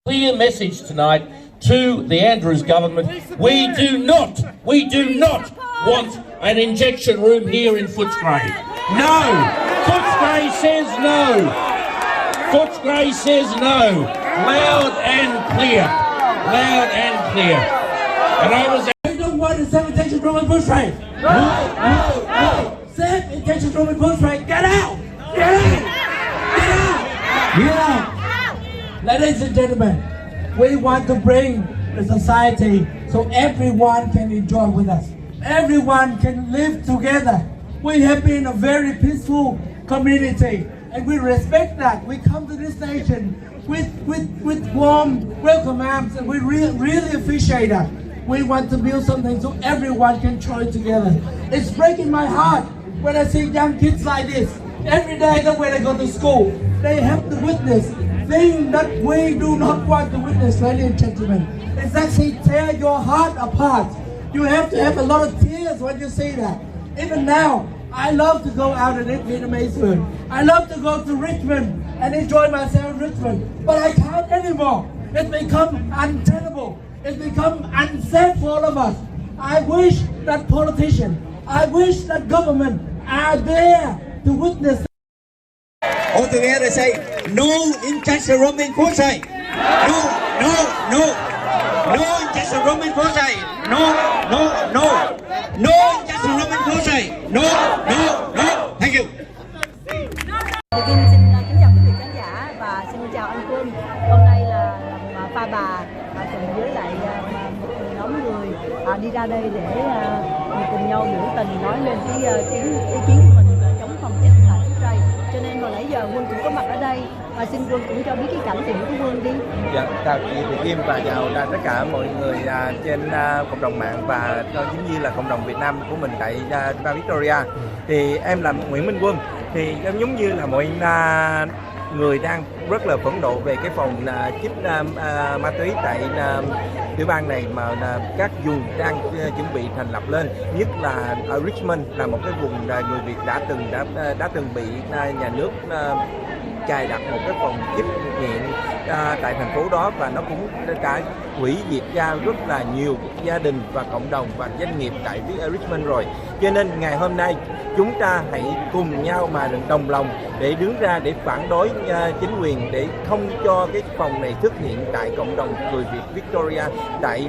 Clear message tonight to the Andrews government. We do not want an injection room here in Footscray. No! Footscray says no! Footscray says no! Loud and clear. Loud and clear. And I was... We don't want a safe injection room in Footscray! No! Safe injection room in Footscray! Get out! Get out! Get out! Get out! Ladies and gentlemen, we want to bring the society so everyone can enjoy with us. Everyone can live together. We have been a very peaceful community and we respect that. We come to this nation with warm welcome arms and we really appreciate that. We want to build something so everyone can join together. It's breaking my heart when I see young kids like this. Every day when they go to school, they have to witness things that we do not want to witness, ladies and gentlemen. It's actually tear your heart apart. You have to have a lot of tears when you see that. Even now, I love to go out and eat Vietnamese food. I love to go to Richmond and enjoy myself in Richmond. But I can't anymore. It's become untenable. It's become unsafe for all of us. I wish that politicians, I wish that government are there to witness. All together say, no injection room in Footscray. No, no, no. No injection room in Footscray. No, no, no. No injection room in Footscray. No, no, no. Thank you. Đầu tiên xin kính chào quý vị khán giả và xin chào anh Quân. Hôm nay là pha bà cùng với lại một nhóm người đi ra đây để cùng nhau biểu tình nói lên cái ý kiến của mình chống phòng chết tại Footscray. Cho nên hồi nãy giờ Quân cũng có mặt ở đây và xin Quân cũng cho biết cái cảm tưởng của Quân đi. Dạ, chào chị Thị Kim và chào tất cả mọi người trên cộng đồng mạng và chính như là cộng đồng Việt Nam của mình tại bang Victoria. Thì em là Nguyễn Minh Quân. Thì giống như là mọi người đang rất là phẫn nộ về cái phòng chích ma túy tại tiểu bang này mà các vùng đang chuẩn bị thành lập lên, nhất là ở Richmond là một cái vùng người Việt đã từng bị nhà nước cài đặt một cái phòng chích nghiện tại thành phố đó, và nó cũng đã hủy diệt ra rất là nhiều gia đình và cộng đồng và doanh nghiệp tại Richmond rồi. Cho nên ngày hôm nay chúng ta hãy cùng nhau mà đồng lòng để đứng ra để phản đối chính quyền để không cho cái phòng này xuất hiện tại cộng đồng người Việt Victoria tại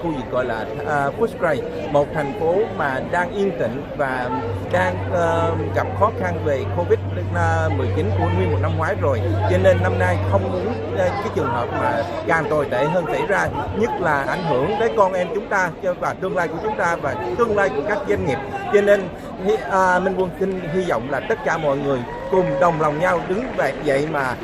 khu vực gọi là Footscray, một thành phố mà đang yên tĩnh và đang gặp khó khăn về Covid-19 của nguyên một năm ngoái rồi. Cho nên năm nay không muốn cái trường hợp mà càng tồi tệ hơn xảy ra, nhất là ảnh hưởng tới con em chúng ta và tương lai của chúng ta và tương lai của các doanh nghiệp. Cho nên Minh Quân xin hy vọng là tất cả mọi người cùng đồng lòng nhau đứng dậy mà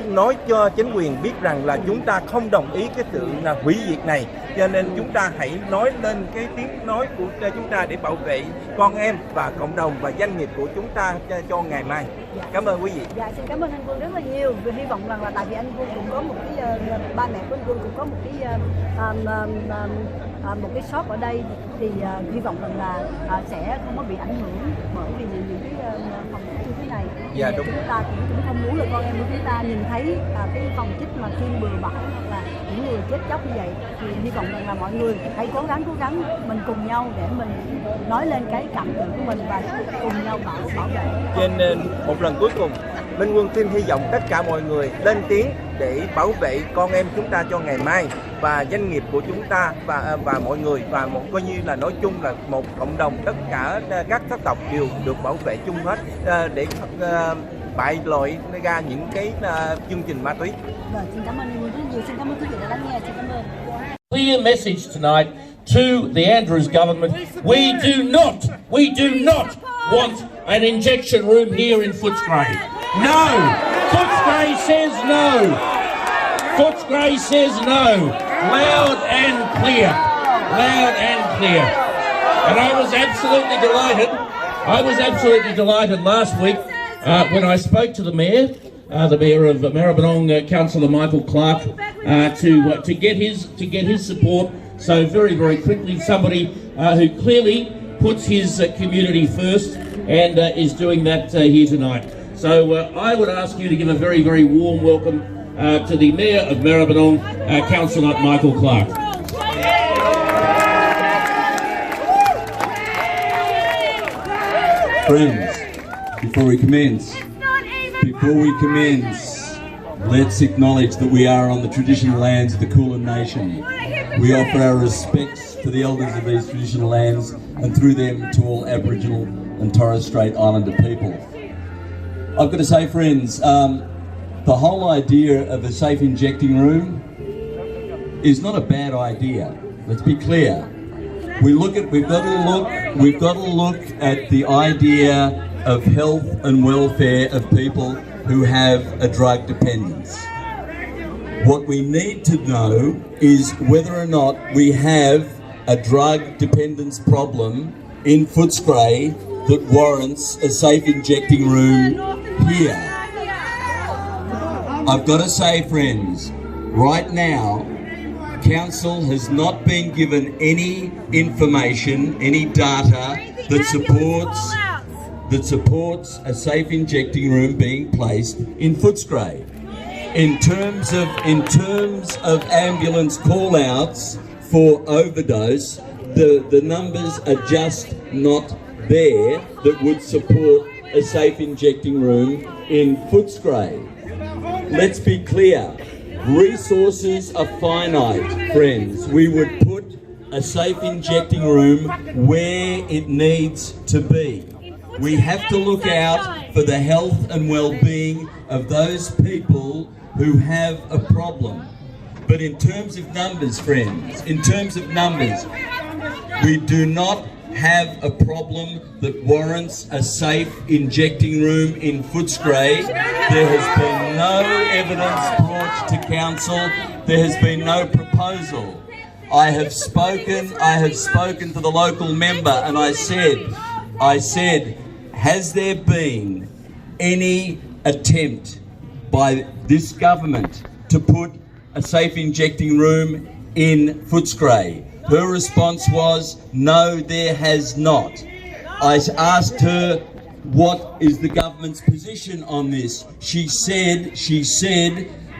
nói cho chính quyền biết rằng là chúng ta không đồng ý cái sự hủy diệt này. Cho nên chúng ta hãy nói lên cái tiếng nói của chúng ta để bảo vệ con em và cộng đồng và doanh nghiệp của chúng ta cho ngày mai. Cảm ơn quý vị. Dạ, xin cảm ơn anh Quân rất là nhiều. Vì hy vọng rằng là tại vì anh Quân cũng có một cái ba mẹ của anh Quân cũng có một cái shop ở đây thì hy vọng rằng là sẽ không có bị ảnh hưởng bởi vì những cái phòng chích như thế này. Dạ, đúng. Chúng ta cũng không muốn là con em của chúng ta nhìn thấy cái phòng chích mà chuyên bừa bãi hoặc là những người chết chóc như vậy. Thì hy vọng rằng là mọi người hãy cố gắng mình cùng nhau để mình nói lên cái cảm tưởng của mình và cùng nhau bảo vệ. Cho nên một lần cuối cùng, Minh Quân xin hy vọng tất cả mọi người lên tiếng để bảo vệ con em chúng ta cho ngày mai và doanh nghiệp của chúng ta và mọi người, và coi như là nói chung là một cộng đồng, tất cả các sắc tộc đều được bảo vệ chung hết để bại loại ra những cái chương trình ma túy. Vâng, xin cảm ơn anh rất nhiều, xin cảm ơn quý vị đã lắng nghe, xin cảm ơn. Clear message tonight to the Andrews government. We do not want an injection room here in Footscray. No! Footscray says no! Footscray says no! Loud and clear! Loud and clear! And I was absolutely delighted last week when I spoke to the Mayor of Maribyrnong, Councillor Michael Clark, to get his support. So very quickly, somebody who clearly puts his community first and is doing that here tonight. So I would ask you to give a very, very warm welcome to the Mayor of Maribyrnong, Councillor Michael Clark. Friends, before we commence, let's acknowledge that we are on the traditional lands of the Kulin Nation. We offer our respects to the elders of these traditional lands and through them to all Aboriginal and Torres Strait Islander people. I've got to say, friends, the whole idea of a safe injecting room is not a bad idea. Let's be clear. We've got to look at the idea of health and welfare of people who have a drug dependence. What we need to know is whether or not we have a drug dependence problem in Footscray that warrants a safe injecting room here. I've got to say, friends, right now, Council has not been given any information, any data that supports a safe injecting room being placed in Footscray. In terms of ambulance call-outs for overdose, the numbers are just not there that would support a safe injecting room in Footscray. Let's be clear. Resources are finite, friends. We would put a safe injecting room where it needs to be. We have to look out for the health and well-being of those people who have a problem. But in terms of numbers, friends, we do not have a problem that warrants a safe injecting room in Footscray. There has been no evidence brought to Council. There has been no proposal. I have spoken to the local member and I said, has there been any attempt by this government to put a safe injecting room in Footscray? Her response was, no, there has not. I asked her, what is the government's position on this? She said,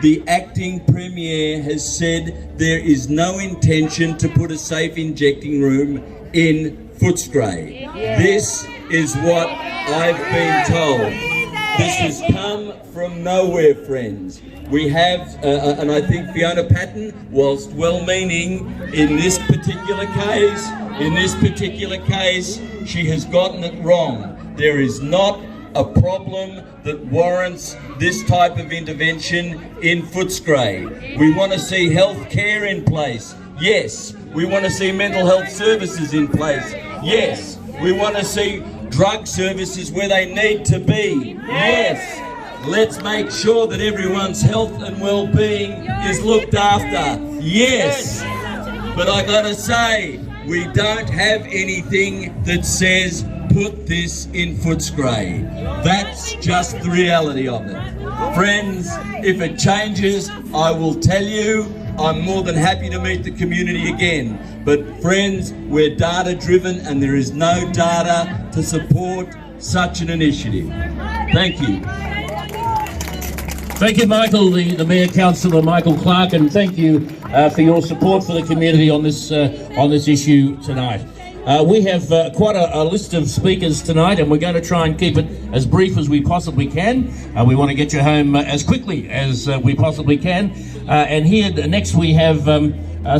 the acting Premier has said there is no intention to put a safe injecting room in Footscray. This is what I've been told. This has come from nowhere, friends. We have, and I think Fiona Patton, whilst well-meaning in this particular case, she has gotten it wrong. There is not a problem that warrants this type of intervention in Footscray. We want to see health care in place. Yes. We want to see mental health services in place. Yes. We want to see drug services where they need to be. Yes. Let's make sure that everyone's health and well-being is looked after. Yes. But I gotta say, we don't have anything that says put this in Footscray. That's just the reality of it. Friends, if it changes, I will tell you. I'm more than happy to meet the community again. But friends, we're data driven and there is no data to support such an initiative. Thank you. Thank you, Michael, the Mayor Councillor Michael Clark, and thank you for your support for the community on this issue tonight. We have quite a list of speakers tonight, and we're going to try and keep it as brief as we possibly can. We want to get you home as quickly as we possibly can. And here next we have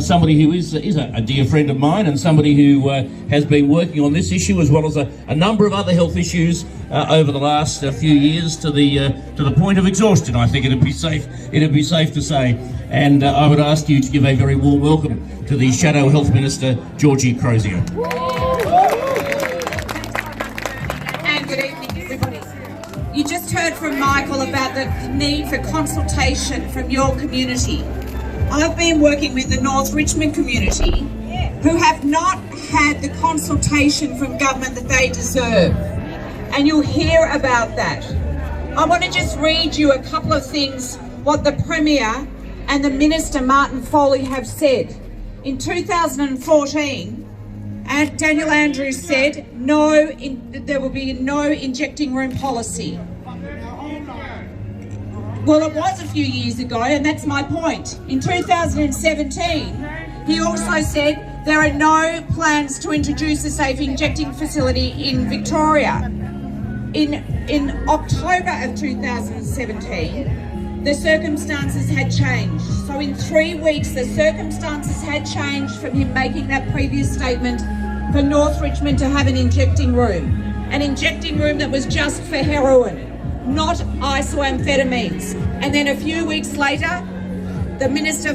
somebody who is a dear friend of mine and somebody who has been working on this issue as well as a number of other health issues over the last few years to the point of exhaustion. I think it'd be safe to say. And I would ask you to give a very warm welcome to the Shadow Health Minister, Georgie Crozier. And good evening, everybody. You just heard from Michael about the need for consultation from your community. I've been working with the North Richmond community who have not had the consultation from government that they deserve. And you'll hear about that. I want to just read you a couple of things, what the Premier and the Minister Martin Foley have said. In 2014, Daniel Andrews said there will be no injecting room policy. Well, it was a few years ago, and that's my point. In 2017, he also said there are no plans to introduce a safe injecting facility in Victoria. In October of 2017, the circumstances had changed. So in 3 weeks, the circumstances had changed from him making that previous statement for North Richmond to have an injecting room. An injecting room that was just for heroin, not isoamphetamines. And then a few weeks later, the Minister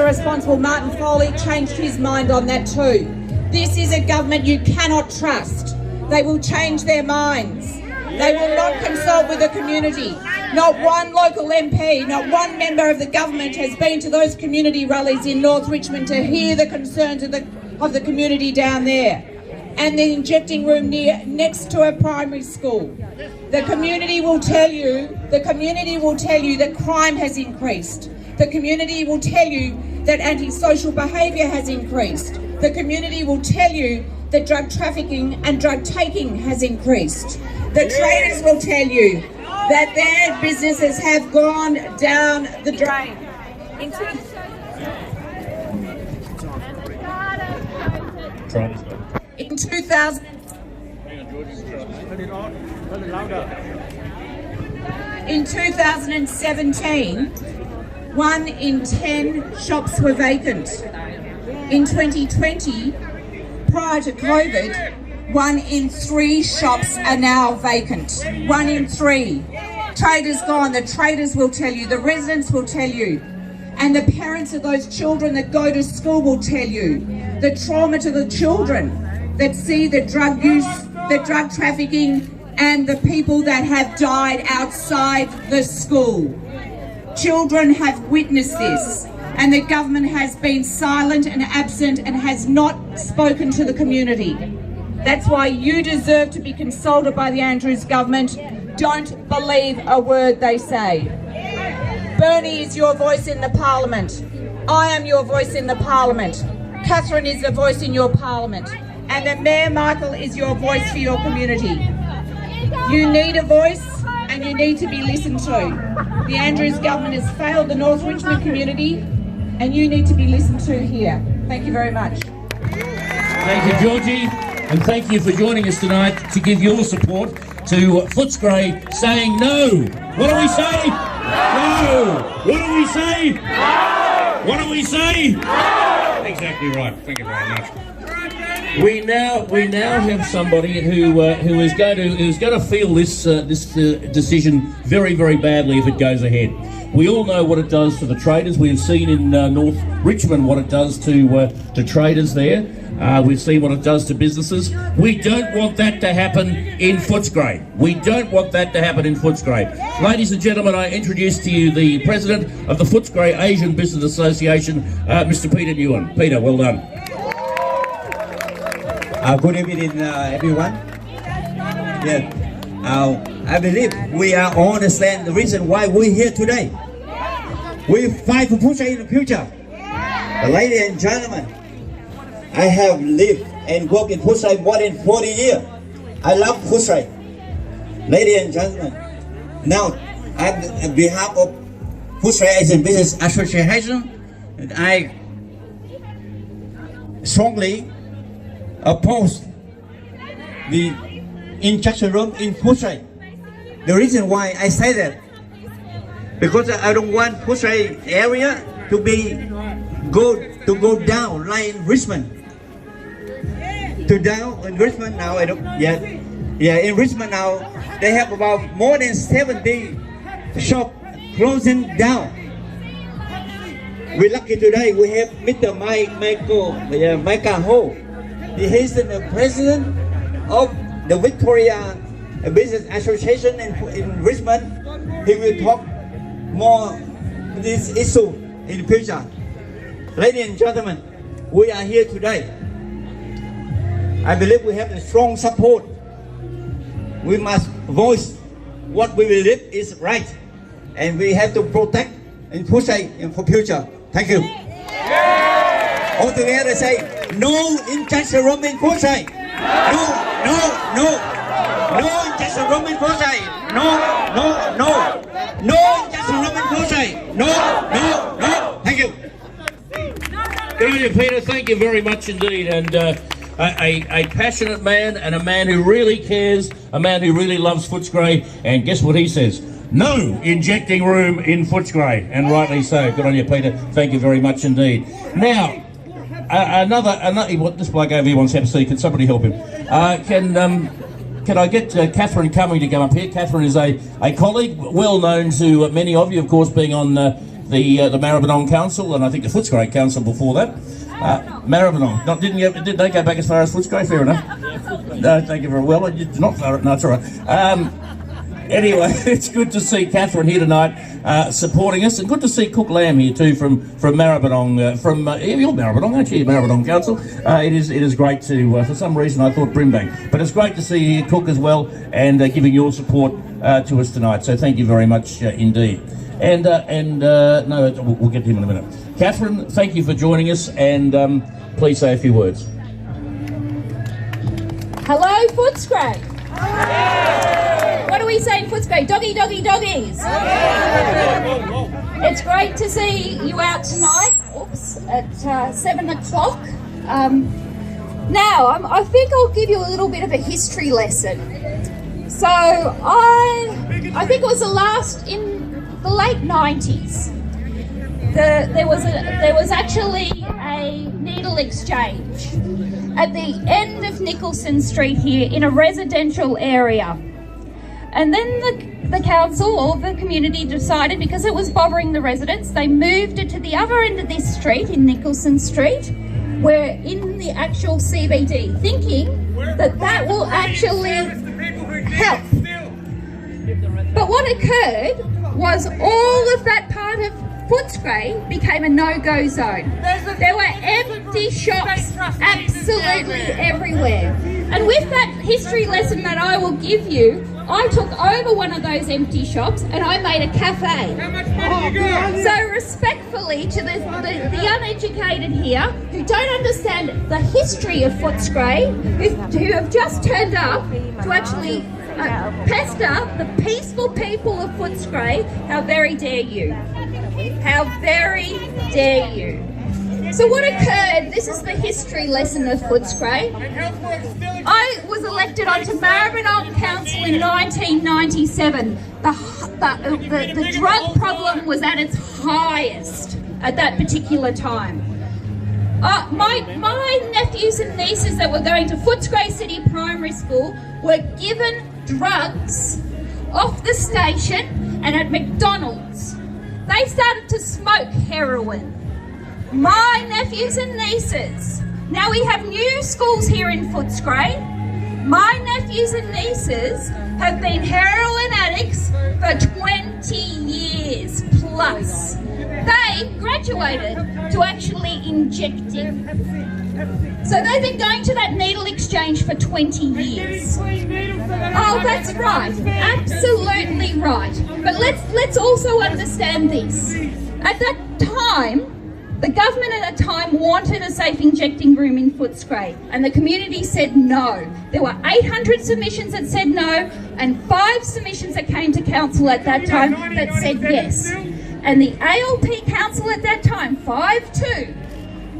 responsible, Martin Foley, changed his mind on that too. This is a government you cannot trust. They will change their minds. They will not consult with the community. Not one local MP, not one member of the government has been to those community rallies in North Richmond to hear the concerns of the community down there. And the injecting room next to a primary school. The community will tell you that crime has increased. The community will tell you that antisocial behaviour has increased. The community will tell you that drug trafficking and drug taking has increased. The traders will tell you that their businesses have gone down the drain. In 2017, 1 in 10 shops were vacant. In 2020, prior to COVID, 1 in 3 shops are now vacant. 1 in 3. Traders gone. The traders will tell you. The residents will tell you. And the parents of those children that go to school will tell you. The trauma to the children that see the drug use, the drug trafficking, and the people that have died outside the school. Children have witnessed this, and the government has been silent and absent and has not spoken to the community. That's why you deserve to be consulted by the Andrews government. Don't believe a word they say. Bernie is your voice in the parliament. I am your voice in the parliament. Catherine is the voice in your parliament. And the Mayor Michael is your voice for your community. You need a voice and you need to be listened to. The Andrews government has failed the North Richmond community and you need to be listened to here. Thank you very much. Thank you, Georgie, and thank you for joining us tonight to give your support to Footscray saying no. What do we say? No. What do we say? No. What do we say? No. Exactly right. Thank you very much. We now have somebody who is going to feel this decision very, very badly if it goes ahead. We all know what it does to the traders. We have seen in North Richmond what it does to traders there. We've seen what it does to businesses. We don't want that to happen in Footscray. We don't want that to happen in Footscray. Ladies and gentlemen, I introduce to you the President of the Footscray Asian Business Association, Mr. Peter Nguyen. Peter, well done. Good evening, everyone. Yeah, I believe we are all understand the reason why we're here today. We fight for Footscray in the future. Ladies and gentlemen, I have lived and worked in Footscray more than 40 years. I love Footscray. Ladies and gentlemen, now on behalf of Footscray Asian Business Association, I strongly oppose the injection room in Footscray. The reason why I say that, because I don't want Footscray area to go down like in Richmond. To down in Richmond now, I don't yet. Yeah, in Richmond now, they have about more than 70 shops closing down. We're lucky today we have Mr. Michael Ho. He is the president of the Victoria Business Association in Richmond. He will talk more this issue in the future. Ladies and gentlemen, we are here today. I believe we have a strong support. We must voice what we believe is right, and we have to protect and push it for future. Thank you. All together say no injection room in Footscray. No, no, no. No injection room in Footscray. No injection room in Footscray. No. Thank you. Good on you, Peter. Thank you very much indeed. And a passionate man and a man who really cares, a man who really loves Footscray. And guess what he says? No injecting room in Footscray. And rightly so. Good on you, Peter. Thank you very much indeed. Now, another this bloke over here wants to have a seat. Can somebody help him? Can I get Catherine Cumming to come up here? Catherine is a colleague, well known to many of you, of course, being on the Maribyrnong Council, and I think the Footscray Council before that. Maribyrnong. Did they go back as far as Footscray? Fair enough. No, thank you very well. Not far. No, it's all right. Anyway, it's good to see Catherine here tonight, supporting us, and good to see Cook Lamb here too from Maribyrnong. You're Maribyrnong, aren't you? Maribyrnong Council. It is great to. For some reason, I thought Brimbank, but it's great to see you, Cook, as well, and giving your support to us tonight. So thank you very much indeed. And no, we'll get to him in a minute. Catherine, thank you for joining us, and please say a few words. Hello, Footscray. What do we say in Footscray? Doggy, doggy, doggies. It's great to see you out tonight. At 7 o'clock. Now, I think I'll give you a little bit of a history lesson. So, I think it was in the late 90s. There was actually a needle exchange at the end of Nicholson Street here in a residential area. And then the council or the community decided, because it was bothering the residents, they moved it to the other end of this street in Nicholson Street, where in the actual CBD, thinking that will actually help. But what occurred was all of that part of Footscray became a no-go zone. There were empty shops absolutely everywhere. And with that history lesson that I will give you, I took over one of those empty shops and I made a cafe. So respectfully to the uneducated here who don't understand the history of Footscray, who have just turned up to actually pester the peaceful people of Footscray, how very dare you. How very dare you. So what occurred, this is the history lesson of Footscray. I was elected onto Maribyrnong Council in 1997. The drug problem was at its highest at that particular time. My nephews and nieces that were going to Footscray City Primary School were given drugs off the station and at McDonald's. They started to smoke heroin. My nephews and nieces. Now we have new schools here in Footscray. My nephews and nieces have been heroin addicts for 20 years plus. They graduated to actually injecting. So they've been going to that needle exchange for 20 years. Oh, that's right. Absolutely right. But let's also understand this. At that time, the government at the time wanted a safe injecting room in Footscray, and the community said no. There were 800 submissions that said no, and 5 submissions that came to council at that time that said yes. And the ALP council at that time, 5-2,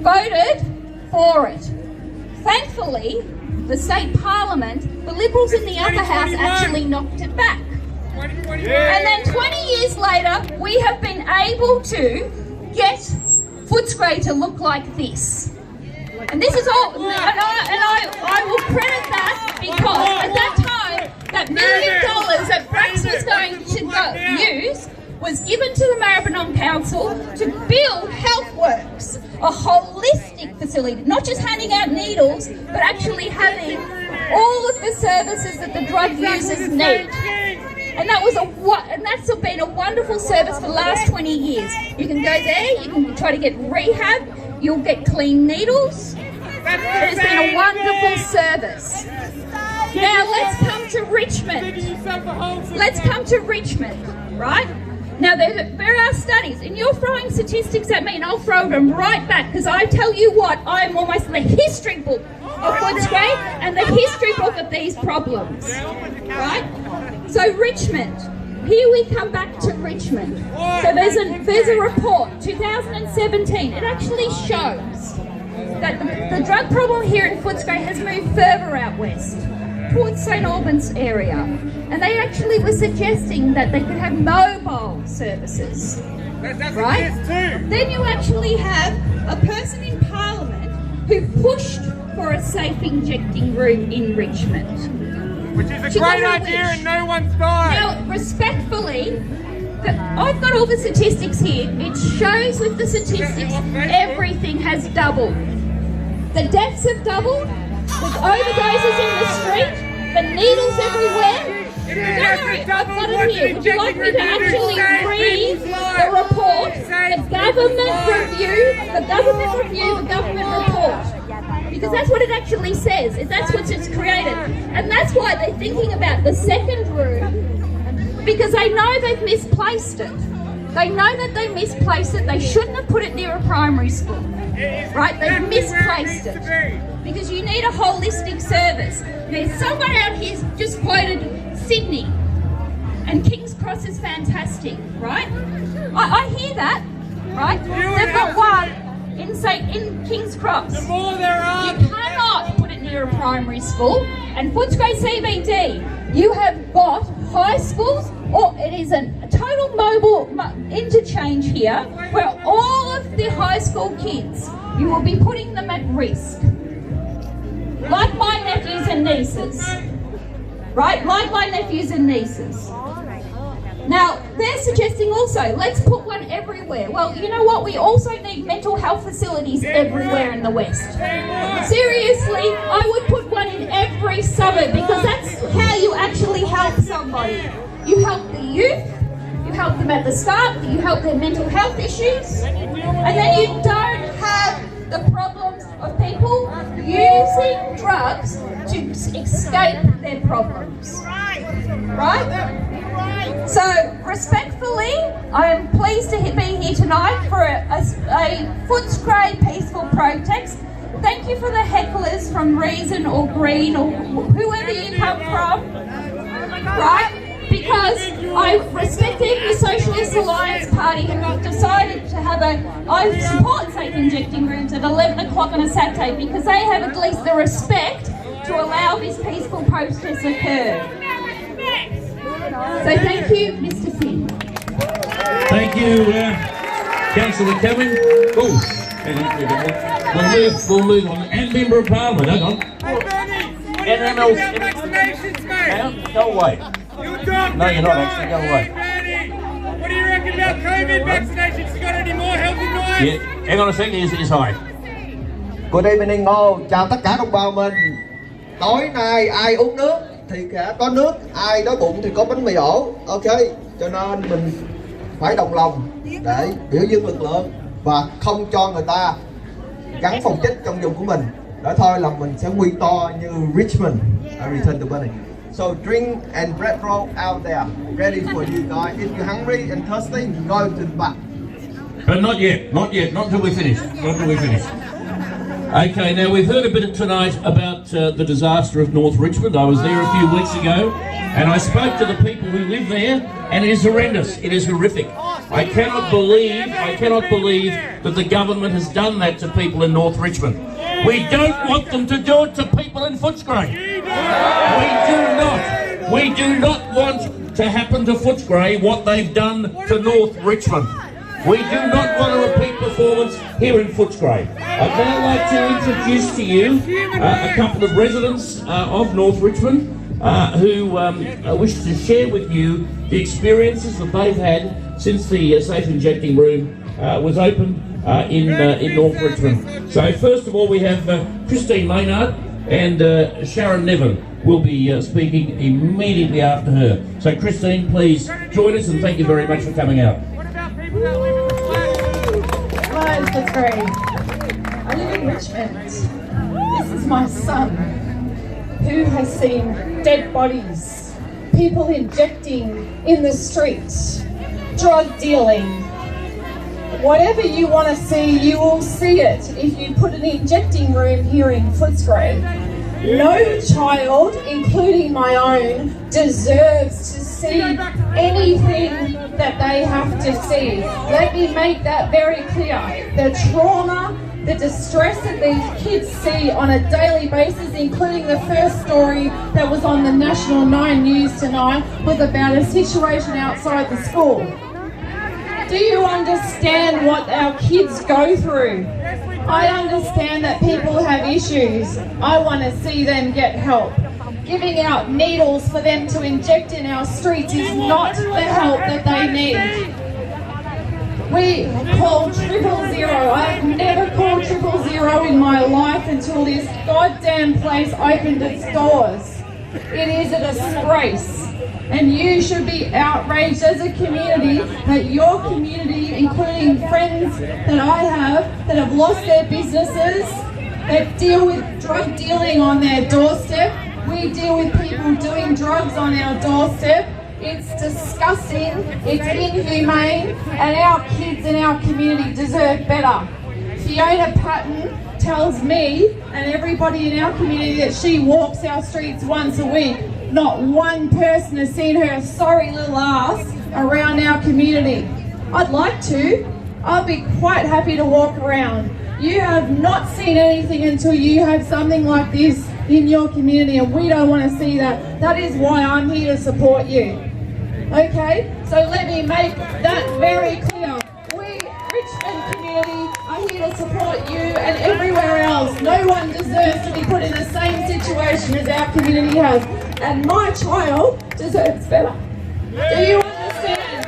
voted for it. Thankfully, the state parliament, the Liberals in the upper house actually knocked it back. And then 20 years later, we have been able to get Footscray to look like this. And this is all, and I will credit that because at that time, that $1 million that Brax was going to use was given to the Maribyrnong Council to build HealthWorks, a holistic facility, not just handing out needles, but actually having all of the services that the drug users need. And that's been a wonderful service for the last 20 years. You can go there, you can try to get rehab, you'll get clean needles. It has been a wonderful service. Now let's come to Richmond. Let's come to Richmond, right? Now there are studies, and you're throwing statistics at me, and I'll throw them right back, because I tell you what, I'm almost in the history book of Footscray and the history book of these problems, right? So Richmond, here we come back to Richmond. So there's a report, 2017, it actually shows that the drug problem here in Footscray has moved further out west, towards St Albans area, and they actually were suggesting that they could have mobile services, right? Then you actually have a person in Parliament who pushed for a safe injecting room in Richmond. Which is a great idea and no one's died. Now, respectfully, I've got all the statistics here. It shows with the statistics everything has doubled. The deaths have doubled, there's overdoses in the street, the needles everywhere. Don't worry, I've got it here. Would you like me to actually read the report, the government report? Because that's what it actually says, that's what it's created. And that's why they're thinking about the second room, because they know they've misplaced it. They know that they misplaced it. They shouldn't have put it near a primary school, right? They've misplaced it. Because you need a holistic service. There's someone out here just quoted Sydney, and King's Cross is fantastic, right? I hear that, right? They've got one in King's Cross. The more there are, you cannot put it near a primary school. And Footscray CBD, you have got high schools, or it is a total mobile interchange here, where all of the high school kids, you will be putting them at risk. Like my nephews and nieces, right? Like my nephews and nieces. Now, they're suggesting also, let's put one everywhere. Well, you know what? We also need mental health facilities everywhere in the West. Seriously, I would put one in every suburb, because that's how you actually help somebody. You help the youth, you help them at the start, you help their mental health issues, and then you don't have the problems of people using drugs to escape their problems. Right? So, respectfully, I am pleased to be here tonight for a Footscray peaceful protest. Thank you for the hecklers from Reason or Green or whoever you come from. Right? Because I respect the Socialist Alliance Party who have decided to have I support safe injecting rooms at 11 o'clock on a Saturday, because they have at least the respect to allow this peaceful protest occur. So thank you, Mr. Finn. Thank you, Councillor Cumming. Oh, we'll move on. And Member of Parliament, hang on. And vaccinations, mate. Go away. You're done. No, you're not actually. Go away. What do you reckon about COVID vaccinations? You got any more health advice? Yeah, hang on a second, is high. Good evening all, chào tất cả đồng bào mình. Tối nay ai uống nước thì cả có nước, ai đói bụng thì có bánh mì ổ. Ok, cho nên mình phải đồng lòng để biểu dương lực lượng và không cho người ta gắn phòng chích trong vùng của mình. Đó thôi là mình sẽ nguy to như Richmond. I return to Bunny. So drink and bread roll out there, ready for you guys. If you're hungry and thirsty, go to the back. But not yet, not till we finish. Okay, now we've heard a bit tonight about the disaster of North Richmond. I was there a few weeks ago, and I spoke to the people who live there, and it is horrendous. It is horrific. I cannot believe that the government has done that to people in North Richmond. We don't want them to do it to people in Footscray. We do not want to happen to Footscray what they've done to North Richmond. We do not want a repeat performance here in Footscray. I'd now like to introduce to you a couple of residents of North Richmond who wish to share with you the experiences that they've had since the safe injecting room was opened in North Richmond. So first of all we have Christine Maynard and Sharon Nevin will be speaking immediately after her. So Christine, please join us, and thank you very much for coming out. Hello, Footscray. I live in Richmond. This is my son, who has seen dead bodies, people injecting in the streets, drug dealing, whatever you want to see, you will see it if you put an injecting room here in Footscray. No child, including my own, deserves to see anything that they have to see. Let me make that very clear. The trauma, the distress that these kids see on a daily basis, including the first story that was on the National 9 News tonight, was about a situation outside the school. Do you understand what our kids go through? I understand that people have issues. I want to see them get help. Giving out needles for them to inject in our streets is not the help that they need. We call 000. I've never called 000 in my life until this goddamn place opened its doors. It is a disgrace. And you should be outraged as a community that your community, including friends that I have that have lost their businesses, that deal with drug dealing on their doorstep. We deal with people doing drugs on our doorstep. It's disgusting, it's inhumane, and our kids in our community deserve better. Fiona Patton tells me and everybody in our community that she walks our streets once a week. Not one person has seen her sorry little ass around our community. I'd like to. I'll be quite happy to walk around. You have not seen anything until you have something like this in your community, and we don't want to see that. That is why I'm here to support you. Okay? So let me make that very clear. We, Richmond community, are here to support you and everywhere else. No one deserves to be put in the same situation as our community has. And my child deserves better. Do you understand?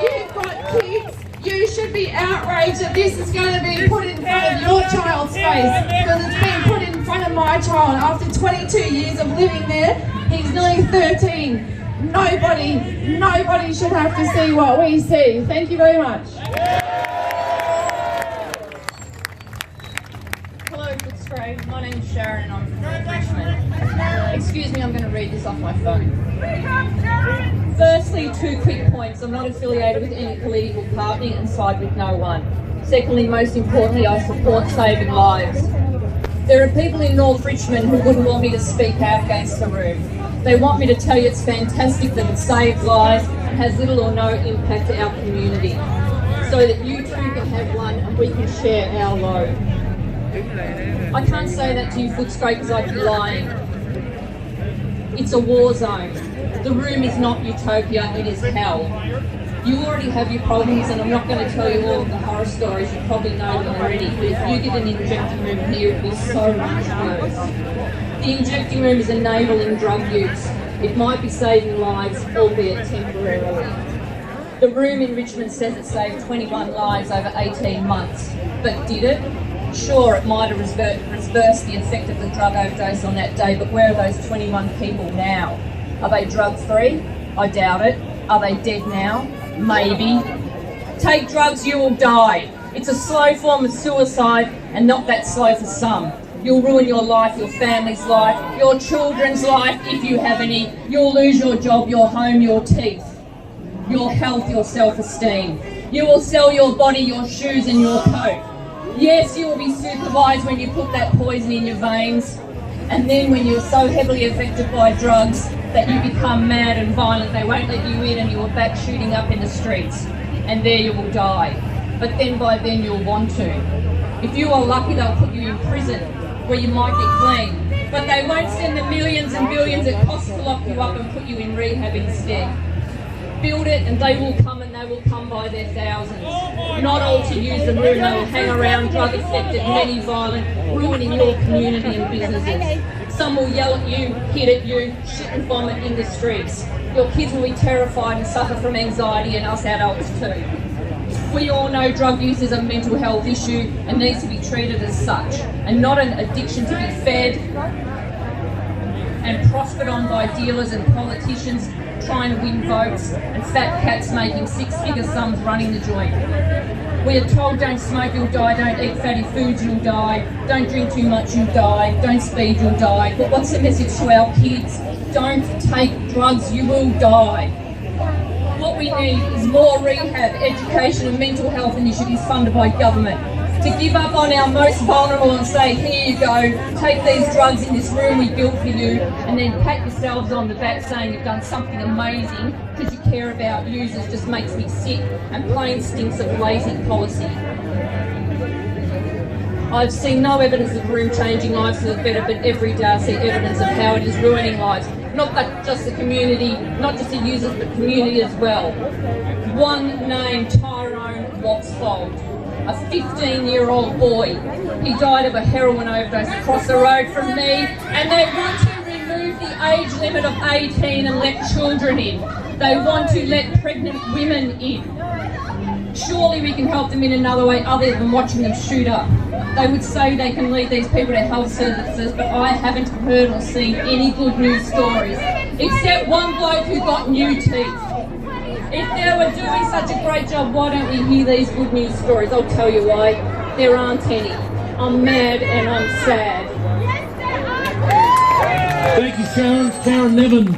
You've got kids. You should be outraged that this is going to be put in front of your child's face, because it's been put in front of my child. After 22 years of living there, he's nearly 13. Nobody should have to see what we see. Thank you very much. Hello, Footscray. My name's Sharon and I'm from North Richmond. Excuse me, I'm going to read this off my phone. Firstly, 2 quick points. I'm not affiliated with any political party and side with no one. Secondly, most importantly, I support saving lives. There are people in North Richmond who wouldn't want me to speak out against the room. They want me to tell you it's fantastic that it saves lives and has little or no impact to our community, so that you too can have one and we can share our load. I can't say that to you, Footscray, because I'd be lying. It's a war zone. The room is not utopia, it is hell. You already have your problems, and I'm not going to tell you all of the horror stories, you probably know them already, but if you get an injecting room here, it will be so much worse. The injecting room is enabling drug use. It might be saving lives, albeit temporarily. The room in Richmond says it saved 21 lives over 18 months, but did it? Sure, it might have reversed the effect of the drug overdose on that day, but where are those 21 people now? Are they drug-free? I doubt it. Are they dead now? Maybe. Take drugs, you will die. It's a slow form of suicide, and not that slow for some. You'll ruin your life, your family's life, your children's life, if you have any. You'll lose your job, your home, your teeth, your health, your self-esteem. You will sell your body, your shoes and your coat. Yes, you will be supervised when you put that poison in your veins. And then when you're so heavily affected by drugs that you become mad and violent, they won't let you in and you are back shooting up in the streets. And there you will die. But then by then you'll want to. If you are lucky, they'll put you in prison, where you might get clean. But they won't send the millions and billions it costs to lock you up and put you in rehab instead. Build it and they will come, and they will come by their thousands. Not all to use the room, they will hang around drug-affected, many violent, ruining your community and businesses. Some will yell at you, hit at you, shit and vomit in the streets. Your kids will be terrified and suffer from anxiety, and us adults too. We all know drug use is a mental health issue and needs to be treated as such, and not an addiction to be fed and prospered on by dealers and politicians trying to win votes, and fat cats making 6-figure sums running the joint. We are told don't smoke, you'll die, don't eat fatty foods, you'll die, don't drink too much, you'll die, don't speed, you'll die. But what's the message to our kids? Don't take drugs, you will die. What we we need is more rehab, education and mental health initiatives funded by government. To give up on our most vulnerable and say, here you go, take these drugs in this room we built for you, and then pat yourselves on the back saying you've done something amazing because you care about users just makes me sick and plain stinks of lazy policy. I've seen no evidence of the room changing lives for the better, but every day I see evidence of how it is ruining lives. Not that just the community, not just the users, but community as well. One name, Tyrone Woxfold, a 15-year-old boy. He died of a heroin overdose across the road from me, and they want to remove the age limit of 18 and let children in. They want to let pregnant women in. Surely we can help them in another way other than watching them shoot up. They would say they can lead these people to health services, but I haven't heard or seen any good news stories, except one bloke who got new teeth. If they were doing such a great job, why don't we hear these good news stories? I'll tell you why. There aren't any. I'm mad and I'm sad. Thank you, Sharon. Sharon Nevin,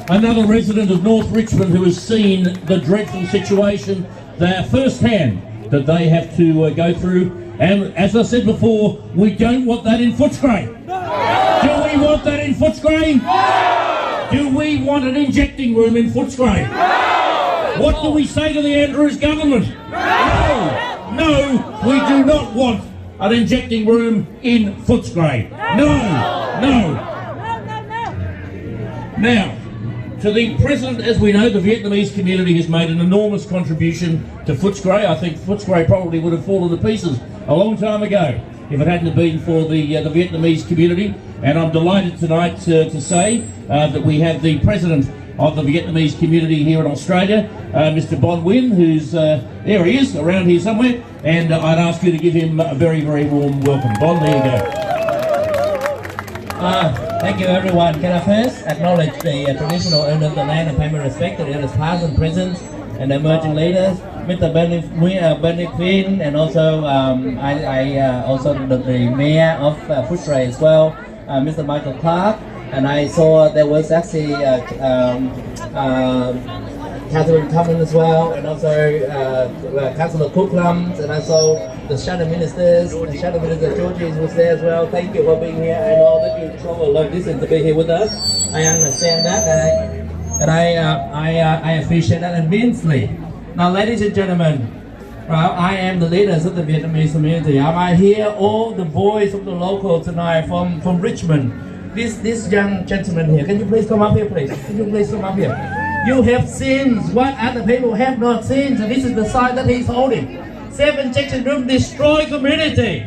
another resident of North Richmond who has seen the dreadful situation there firsthand that they have to go through. And as I said before, we don't want that in Footscray. Do we want that in Footscray? Do we want an injecting room in Footscray? What do we say to the Andrews government? No, we do not want an injecting room in Footscray. No. Now, to the President, as we know, the Vietnamese community has made an enormous contribution to Footscray. I think Footscray probably would have fallen to pieces a long time ago if it hadn't been for the Vietnamese community. And I'm delighted tonight to say that we have the President of the Vietnamese community here in Australia, Mr. Bon Nguyen, who's, there he is, around here somewhere, and I'd ask you to give him a very, very warm welcome. Bon, there you go. Thank you everyone. Can I first acknowledge the traditional owners of the land and pay my respect to the elders past and present and the emerging leaders, Mr. Benny Quinn, and also I also the mayor of Footscray as well, Mr. Michael Clark, and I saw there was actually Catherine Cummins as well, and also Councillor Cookland, and I saw the Shadow Ministers, the Shadow Minister Georgie was there as well. Thank you for being here. I know that you travel a long distance to be here with us. I understand that, and I appreciate that immensely. Now, ladies and gentlemen, I am the leaders of the Vietnamese community. I hear all the voice of the local tonight from Richmond. This young gentleman here, can you please come up here, please? Can you please come up here? You have seen what other people have not seen, so this is the sign that he's holding. Self-injection room destroy community.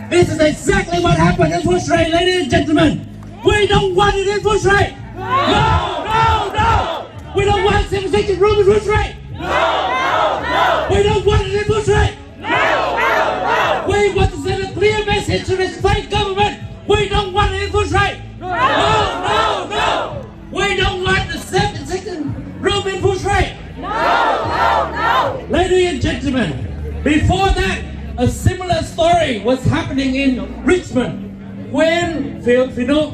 This is exactly what happened in Footscray, ladies and gentlemen. We don't want it in Footscray. No. We don't want self-injection room in Footscray. No. We don't want it in Footscray. No. We want to send a clear message to the state government. We don't want it in Footscray. No. We don't want the self-injection room in Footscray. No. Ladies and gentlemen, before that, a similar story was happening in Richmond when Fiona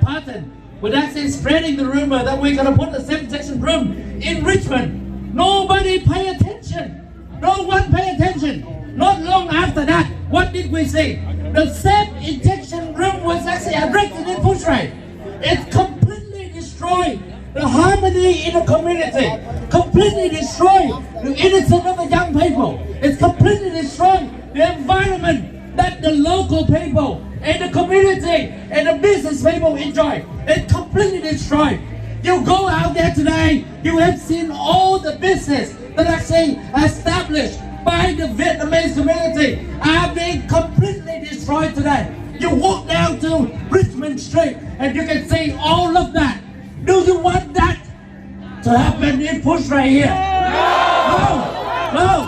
Patton was actually spreading the rumor that we're going to put a self-injection room in Richmond. Nobody pay attention. No one pay attention. Not long after that, what did we see? The self-injection room was actually erected in Footscray. It completely destroyed the harmony in the community, completely destroyed the innocence of the young people. It's completely destroyed the environment that the local people and the community and the business people enjoy. It's completely destroyed. You go out there today, you have seen all the business that actually established by the Vietnamese community are being completely destroyed today. You walk down to Richmond Street and you can see all of that. Do you want that to happen in Footscray here? No.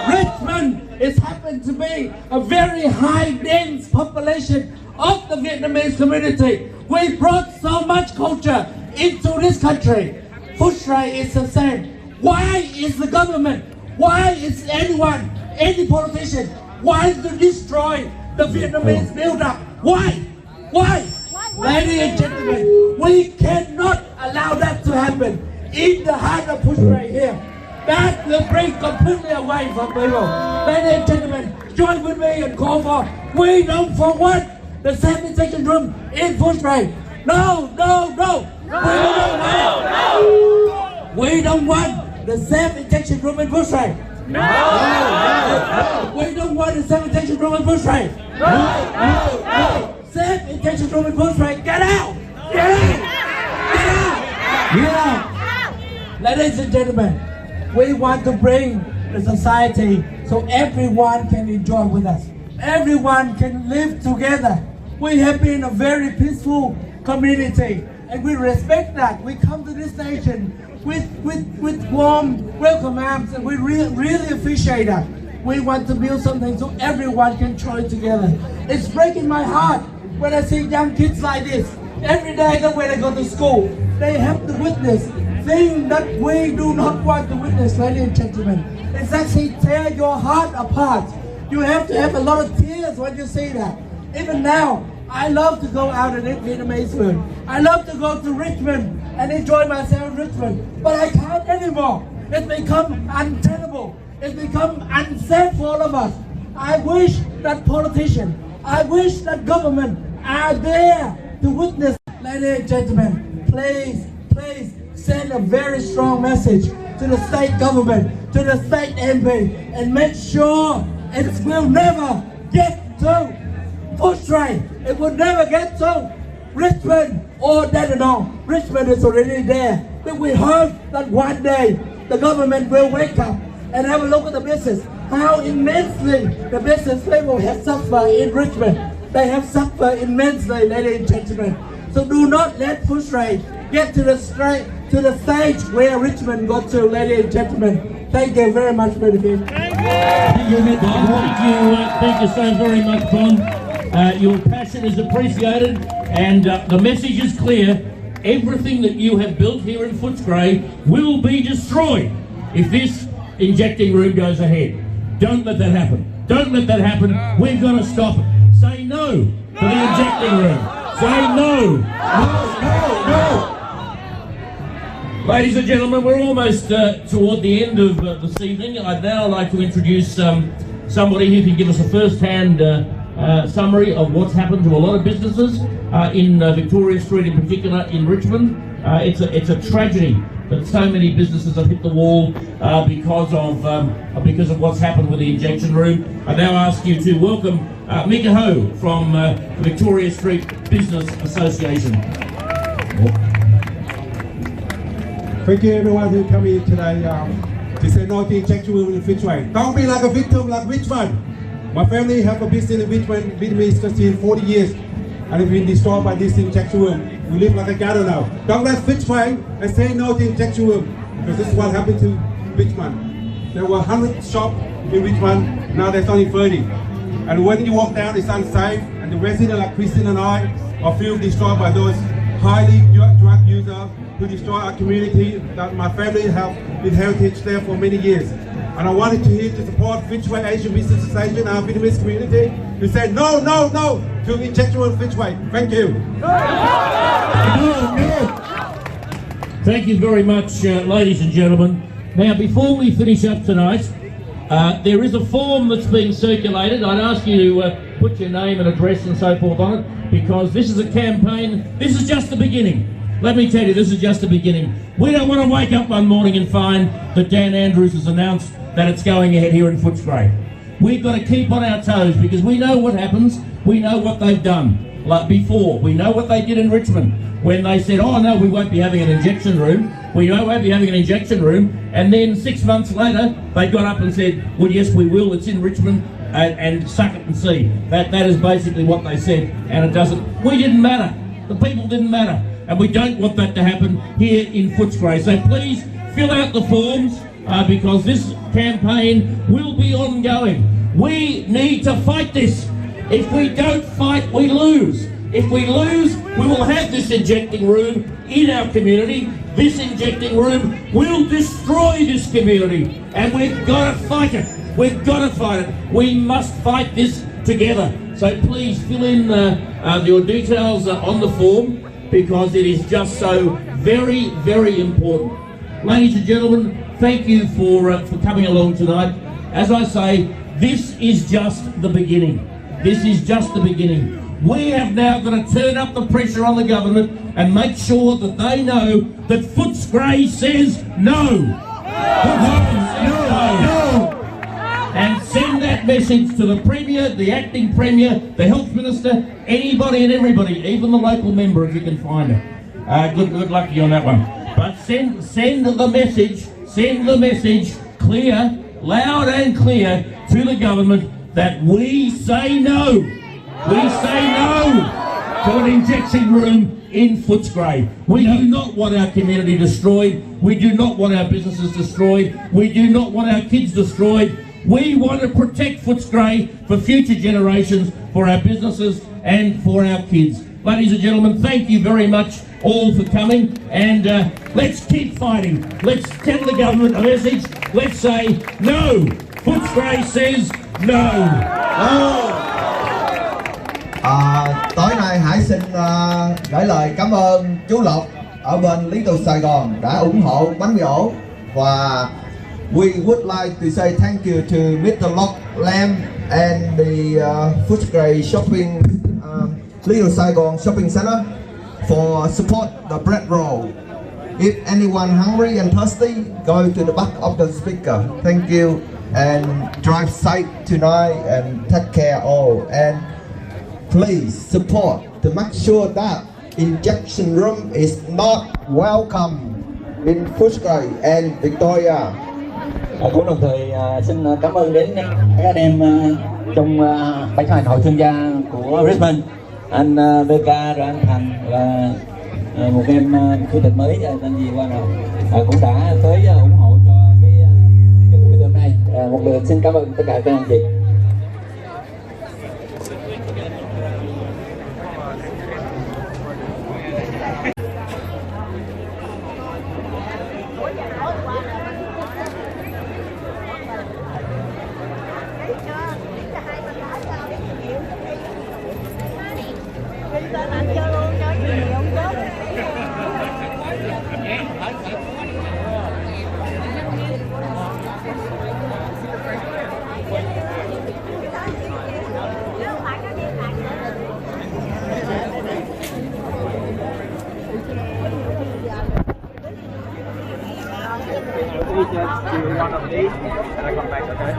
Richmond is happened to be a very high dense population of the Vietnamese community. We brought so much culture into this country. Footscray is the same. Why is the government, why is anyone, any politician, why to destroy the Vietnamese build-up? Why? Ladies and gentlemen, we cannot allow that to happen in the heart of Footscray here. That will bring completely away from people. Ladies and gentlemen, join with me and call for we don't want the safe injection room in Footscray. No. We don't want the safe injection room in Footscray. No. We don't want the safe injection room in Footscray. No. Safe injection room in Footscray. Get out. Ladies and gentlemen, we want to bring the society so everyone can enjoy with us. Everyone can live together. We have been a very peaceful community and we respect that. We come to this nation with warm welcome arms and we really appreciate that. We want to build something so everyone can join together. It's breaking my heart when I see young kids like this. Every day when they go to school, they have to witness things that we do not want to witness, ladies and gentlemen. It's actually tear your heart apart. You have to have a lot of tears when you see that. Even now, I love to go out and eat Vietnamese food. I love to go to Richmond and enjoy myself in Richmond, but I can't anymore. It's become untenable. It's become unsafe for all of us. I wish that politicians, I wish that government are there to witness. Ladies and gentlemen, please send a very strong message to the state government, to the state MP, and make sure it will never get to Footscray. It will never get to Richmond or Dandenong. Richmond is already there. But we hope that one day the government will wake up and have a look at the business. How immensely the business people have suffered in Richmond. They have suffered immensely, ladies and gentlemen. So do not let Footscray get to the stage where Richmond got to, ladies and gentlemen. Thank you very much, Mr. Vic. Thank you so very much, Bon. Your passion is appreciated and the message is clear. Everything that you have built here in Footscray will be destroyed if this injecting room goes ahead. Don't let that happen. Don't let that happen. We've got to stop it. Say no to the injecting room. Say no. No. Ladies and gentlemen, we're almost toward the end of this evening. I'd now like to introduce somebody who can give us a first-hand summary of what's happened to a lot of businesses in Victoria Street in particular in Richmond. It's a tragedy that so many businesses have hit the wall because of what's happened with the injection room. I now ask you to welcome Mika Ho from the Victoria Street Business Association. Thank you everyone who come here today to say no to injection room in Footscray. Don't be like a victim like Richmond. My family have a business in Richmond, Vietnamese cuisine 40 years and it's been destroyed by this injection room. We live like a ghetto now. Don't let Footscray and say no to injection room because this is what happened to Richmond. There were 100 shops in Richmond, now there's only 30. And when you walk down it's unsafe and the residents like Christine and I are feel destroyed by those highly drug users who destroy our community that my family have been heritage there for many years. And I wanted to here to support Footscray Asian Business Association, our Vietnamese community, who said no to injection room Footscray. Thank you. Thank you very much, ladies and gentlemen. Now, before we finish up tonight, there is a form that's being circulated. I'd ask you to put your name and address and so forth on it, because this is a campaign. This is just the beginning. Let me tell you, this is just the beginning. We don't want to wake up one morning and find that Dan Andrews has announced that it's going ahead here in Footscray. We've got to keep on our toes because we know what happens. We know what they've done like before. We know what they did in Richmond when they said, oh no, we won't be having an injection room. We won't be having an injection room. And then 6 months later, they got up and said, well, yes, we will. It's in Richmond and suck it and see. That is basically what they said. And it doesn't. We didn't matter. The people didn't matter. And we don't want that to happen here in Footscray. So please fill out the forms because this campaign will be ongoing. We need to fight this. If we don't fight, we lose. If we lose, we will have this injecting room in our community. This injecting room will destroy this community. And we've got to fight it. We've got to fight it. We must fight this together. So please fill in your details on the form. because it is just so very, very important. Ladies and gentlemen, thank you for coming along tonight. As I say, this is just the beginning. This is just the beginning. We have now got to turn up the pressure on the government and make sure that they know that Footscray says no. No. And send that message to the Premier, the Acting Premier, the Health Minister, anybody and everybody, even the local member if you can find her. Good luck to you on that one. But send the message clear, loud and clear to the government that we say no. We say no to an injection room in Footscray. We do not want our community destroyed. We do not want our businesses destroyed. We do not want our kids destroyed. We want to protect Footscray for future generations, for our businesses and for our kids. Ladies and gentlemen, thank you very much all for coming, and let's keep fighting. Let's tell the government a message. Let's say no. Footscray says no. Tối nay Hải xin gửi lời cảm ơn chú Lộc ở bên Lý Tự Sài Gòn đã ủng hộ bánh mì ổ, và we would like to say thank you to Mr. Lộc Lam and the Footscray shopping Lý Tự Sài Gòn shopping center for support the bread roll. If anyone hungry and thirsty, go to the back of the speaker. Thank you and drive safe tonight and take care all. And please support to make sure that injection room is not welcome in Footscray and Victoria. Cũng đồng thời xin cảm ơn đến các anh em trong ban chấp hành hội thương gia của Richmond, anh BK rồi anh Thành và một em chủ tịch mới tên gì qua nào cũng đã tới ủng hộ cho cái cuộc biểu tình này. Một lượt xin cảm ơn tất cả các anh chị. One of these, and I come back, okay?